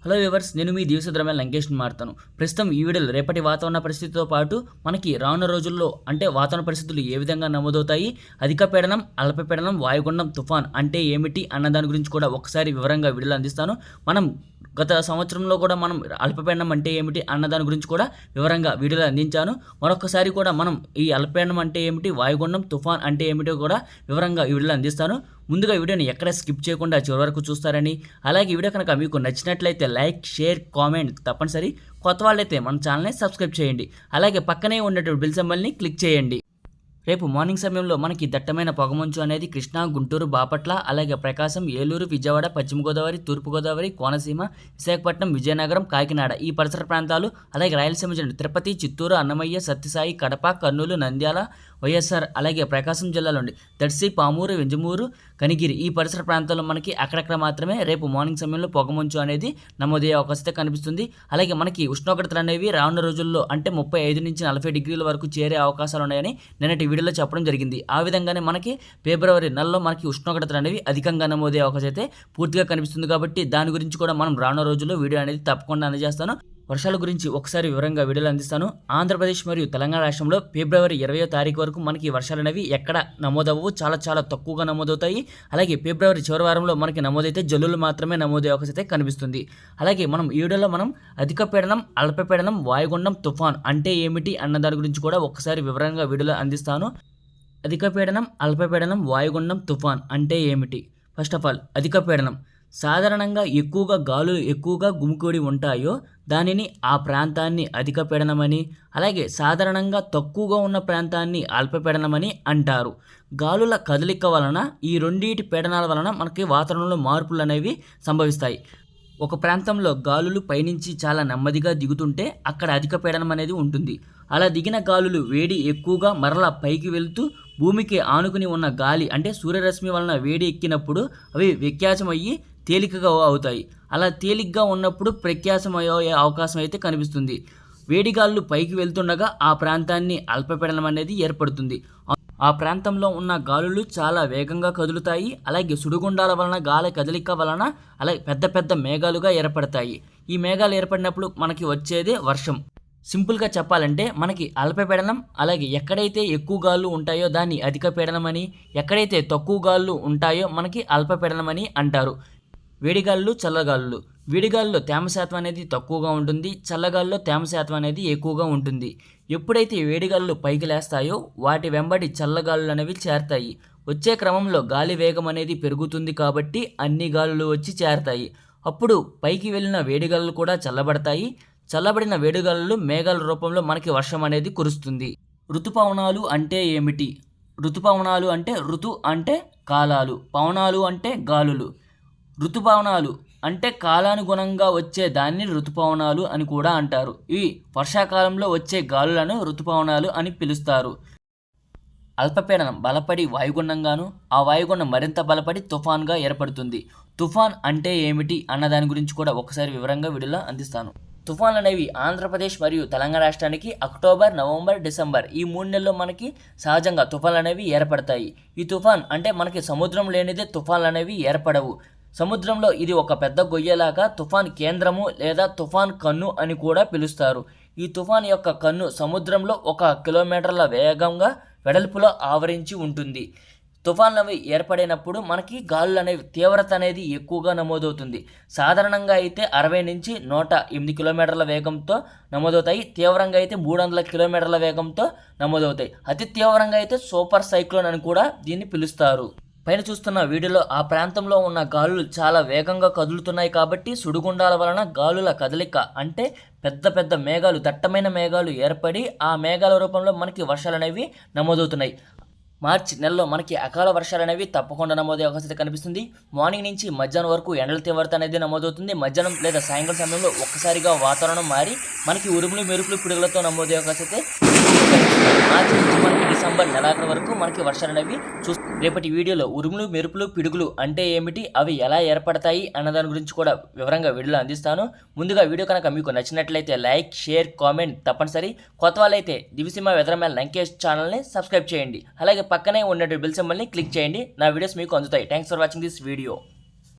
Hello viewers, నేను మీ దివసద్రమేల లంకేష్ని మారుతాను. ప్రస్తుతం ఈ వీడియోలో రేపటి వాతావరణ పరిస్థితితో పాటు మనకి రానున్న రోజుల్లో అంటే వాతావరణ పరిస్థితులు ఏ విధంగా నమోదవుతాయి, అధిక పీడనం, అల్పపీడనం, వాయుగుండం, తుఫాన్ అంటే ఏమిటి అన్న దాని గురించి కూడా ఒకసారి వివరంగా వీడియోలో అందిస్తాను. మనం గత సంవత్సరంలో కూడా మనం అల్పపీడనం అంటే ఏమిటి అన్న దాని గురించి కూడా వివరంగా వీడియోలో అందించాను. మరొకసారి కూడా మనం ఈ అల్పపీడనం అంటే ఏమిటి, వాయుగుండం, తుఫాన్ అంటే ఏమిటో కూడా వివరంగా ఈ వీడియోలో అందిస్తాను. ముందుగా వీడియోని ఎక్కడ స్కిప్ చేయకుండా చివరి వరకు చూస్తారని, అలాగే ఈ వీడియో కనుక మీకు నచ్చినట్లయితే లైక్, షేర్, కామెంట్ తప్పనిసరి. కొత్త వాళ్ళైతే మన ఛానల్ని సబ్స్క్రైబ్ చేయండి. అలాగే పక్కనే ఉన్నటువంటి బెల్ సింబల్ని క్లిక్ చేయండి. రేపు మార్నింగ్ సమయంలో మనకి దట్టమైన పొగమంచు అనేది కృష్ణా, గుంటూరు, బాపట్ల, అలాగే ప్రకాశం, ఏలూరు, విజయవాడ, పశ్చిమ గోదావరి, తూర్పుగోదావరి, కోనసీమ, విశాఖపట్నం, విజయనగరం, కాకినాడ ఈ పరిసర ప్రాంతాలు, అలాగే రాయలసీమ జిల్లా తిరుపతి, చిత్తూరు, అన్నమయ్య, సత్యసాయి, కడప, కర్నూలు, నంద్యాల, వైఎస్ఆర్, అలాగే ప్రకాశం జిల్లాలోని దర్శి, పామూరు, వింజమూరు, కనిగిరి ఈ పరిసర ప్రాంతాల్లో మనకి అక్కడక్కడ మాత్రమే రేపు మార్నింగ్ సమయంలో పొగమంచు అనేది నమోదయ్యే అవకాశం కనిపిస్తుంది. అలాగే మనకి ఉష్ణోగ్రతలు అనేవి రానున్న రోజుల్లో అంటే 35 నుంచి 40 డిగ్రీల వరకు చేరే అవకాశాలు ఉన్నాయని నిన్నటి వీడియోలో చెప్పడం జరిగింది. ఆ విధంగానే మనకి ఫిబ్రవరి నెలలో మనకి ఉష్ణోగ్రతలు అనేవి అధికంగా నమోదయ్యే అవకాశం అయితే పూర్తిగా కనిపిస్తుంది. కాబట్టి దాని గురించి కూడా మనం రానున్న రోజుల్లో వీడియో అనేది తప్పకుండా అందజేస్తాను. వర్షాల గురించి ఒకసారి వివరంగా వీడియోలు అందిస్తాను. ఆంధ్రప్రదేశ్ మరియు తెలంగాణ రాష్ట్రంలో ఫిబ్రవరి 20వ తారీఖు వరకు మనకి వర్షాలు అనేవి ఎక్కడ నమోదవ్వవు, చాలా తక్కువగా నమోదవుతాయి. అలాగే ఫిబ్రవరి చివరి వారంలో మనకి నమోదైతే జల్లులు మాత్రమే నమోదయ్యే అవకాశం అయితే కనిపిస్తుంది. అలాగే మనం ఈ వీడియోలో మనం అధిక పీడనం, అల్పపీడనం, వాయుగుండం, తుఫాన్ అంటే ఏమిటి అన్న దాని గురించి కూడా ఒకసారి వివరంగా వీడియోలో అందిస్తాను. అధిక పీడనం, అల్పపీడనం, వాయుగుండం, తుఫాన్ అంటే ఏమిటి? ఫస్ట్ ఆఫ్ ఆల్ అధిక పీడనం సాధారణంగా గాలులు ఎక్కువగా గుమికూడి ఉంటాయో దానిని ఆ ప్రాంతాన్ని అధిక పీడనమని, అలాగే సాధారణంగా తక్కువగా ఉన్న ప్రాంతాన్ని అల్పపీడనమని అంటారు. గాలుల కదలిక వలన ఈ రెండింటి పీడనాల వలన మనకి వాతావరణంలో మార్పులు అనేవి సంభవిస్తాయి. ఒక ప్రాంతంలో గాలులు పైనుంచి చాలా నెమ్మదిగా దిగుతుంటే అక్కడ అధిక పీడనం అనేది ఉంటుంది. అలా దిగిన గాలులు వేడి ఎక్కువగా మరలా పైకి వెళ్తూ భూమికి ఆనుకుని ఉన్న గాలి అంటే సూర్యరశ్మి వలన వేడి ఎక్కినప్పుడు అవి వ్యత్యాసమయ్యి తేలికగా అవుతాయి. అలా తేలికగా ఉన్నప్పుడు ప్రత్యాసం అయ్యే అవకాశం అయితే కనిపిస్తుంది. వేడిగాళ్ళు పైకి వెళ్తుండగా ఆ ప్రాంతాన్ని అల్పపీడనం అనేది ఏర్పడుతుంది. ఆ ప్రాంతంలో ఉన్న గాలులు చాలా వేగంగా కదులుతాయి. అలాగే సుడిగుండాల వలన గాలి కదలిక వలన అలాగే పెద్ద మేఘాలుగా ఏర్పడతాయి. ఈ మేఘాలు ఏర్పడినప్పుడు మనకి వచ్చేదే వర్షం. సింపుల్గా చెప్పాలంటే మనకి అల్పపీడనం, అలాగే ఎక్కడైతే ఎక్కువ గాళ్ళు ఉంటాయో దాన్ని అధిక పీడనం అని, ఎక్కడైతే తక్కువ గాళ్ళు ఉంటాయో మనకి అల్పపీడనం అని అంటారు. వేడిగాళ్ళు, చల్లగాళ్ళు. వేడిగాల్లో తేమ శాతం అనేది తక్కువగా ఉంటుంది, చల్లగాల్లో తేమ శాతం అనేది ఎక్కువగా ఉంటుంది. ఎప్పుడైతే వేడిగాళ్ళు పైకి లేస్తాయో వాటి వెంబడి చల్లగాళ్ళు అనేవి చేరతాయి. వచ్చే క్రమంలో గాలి వేగం అనేది పెరుగుతుంది కాబట్టి అన్ని గాలులు వచ్చి చేరతాయి. అప్పుడు పైకి వెళ్ళిన వేడిగాళ్ళు కూడా చల్లబడతాయి. చల్లబడిన వేడిగాళ్ళు మేఘాల రూపంలో మనకి వర్షం అనేది కురుస్తుంది. ఋతుపవనాలు అంటే ఏమిటి? ఋతుపవనాలు అంటే ఋతు అంటే కాలాలు, పవనాలు అంటే గాలులు. ఋతుపవనాలు అంటే కాలానుగుణంగా వచ్చే దాన్ని ఋతుపవనాలు అని కూడా అంటారు. ఇవి వర్షాకాలంలో వచ్చే గాలులను ఋతుపవనాలు అని పిలుస్తారు. అల్పపీడనం బలపడి వాయుగుండంగాను, ఆ వాయుగుండం మరింత బలపడి తుఫాన్గా ఏర్పడుతుంది. తుఫాన్ అంటే ఏమిటి అన్న దాని గురించి కూడా ఒకసారి వివరంగా వీడియోలో అందిస్తాను. తుఫాన్లు అనేవి ఆంధ్రప్రదేశ్ మరియు తెలంగాణ రాష్ట్రానికి అక్టోబర్, నవంబర్, డిసెంబర్ ఈ 3 నెలల్లో మనకి సహజంగా తుఫాన్లు అనేవి ఏర్పడతాయి. ఈ తుఫాన్ అంటే మనకి సముద్రం లేనిదే తుఫాన్లు అనేవి ఏర్పడవు. సముద్రంలో ఇది ఒక పెద్ద గొయ్యలాగా తుఫాన్ కేంద్రము లేదా తుఫాన్ కన్ను అని కూడా పిలుస్తారు. ఈ తుఫాన్ యొక్క కన్ను సముద్రంలో 1 కిలోమీటర్ల వేగంగా వెడల్పులో ఆవరించి ఉంటుంది. తుఫాన్లు అవి ఏర్పడినప్పుడు మనకి గాలులు అనేవి తీవ్రత అనేది ఎక్కువగా నమోదవుతుంది. సాధారణంగా అయితే 60 నుంచి 108 కిలోమీటర్ల వేగంతో నమోదవుతాయి. తీవ్రంగా అయితే 300 కిలోమీటర్ల వేగంతో నమోదవుతాయి. అతి తీవ్రంగా అయితే సూపర్ సైక్లోన్ అని కూడా దీన్ని పిలుస్తారు. పైన చూస్తున్న వీడియోలో ఆ ప్రాంతంలో ఉన్న గాలులు చాలా వేగంగా కదులుతున్నాయి కాబట్టి సుడిగుండాల వలన గాలుల కదలిక అంటే పెద్ద మేఘాలు, దట్టమైన మేఘాలు ఏర్పడి ఆ మేఘాల రూపంలో మనకి వర్షాలు అనేవి నమోదవుతున్నాయి. మార్చి నెలలో మనకి అకాల వర్షాలు అనేవి తప్పకుండా నమోదయ్యే అవకాశం కనిపిస్తుంది. మార్నింగ్ నుంచి మధ్యాహ్నం వరకు ఎండల తీవ్రత అనేది నమోదవుతుంది. మధ్యాహ్నం లేదా సాయంకాలం సమయంలో ఒక్కసారిగా వాతావరణం మారి మనకి ఉరుములు, మెరుపులు, పిడుగులతో నమోదయ్యే అవకాశం అయితే మార్చి నుంచి మనకి డిసెంబర్ నెలాఖరు వరకు మనకి వర్షాలు అనేవి రేపటి వీడియోలో ఉరుములు, మెరుపులు, పిడుగులు అంటే ఏమిటి, అవి ఎలా ఏర్పడతాయి అన్న దాని గురించి కూడా వివరంగా వీడియోలో అందిస్తాను. ముందుగా వీడియో కనుక మీకు నచ్చినట్లయితే లైక్, షేర్, కామెంట్ తప్పనిసరి. కొత్త వాళ్ళైతే దివిసీమ వెదర్మ్యాన్ లంకేష్ ఛానల్ని సబ్స్క్రైబ్ చేయండి. అలాగే పక్కనే ఉన్న బెల్ సింబల్ని క్లిక్ చేయండి. నా వీడియోస్ మీకు అందుతాయి. Thanks for watching this video.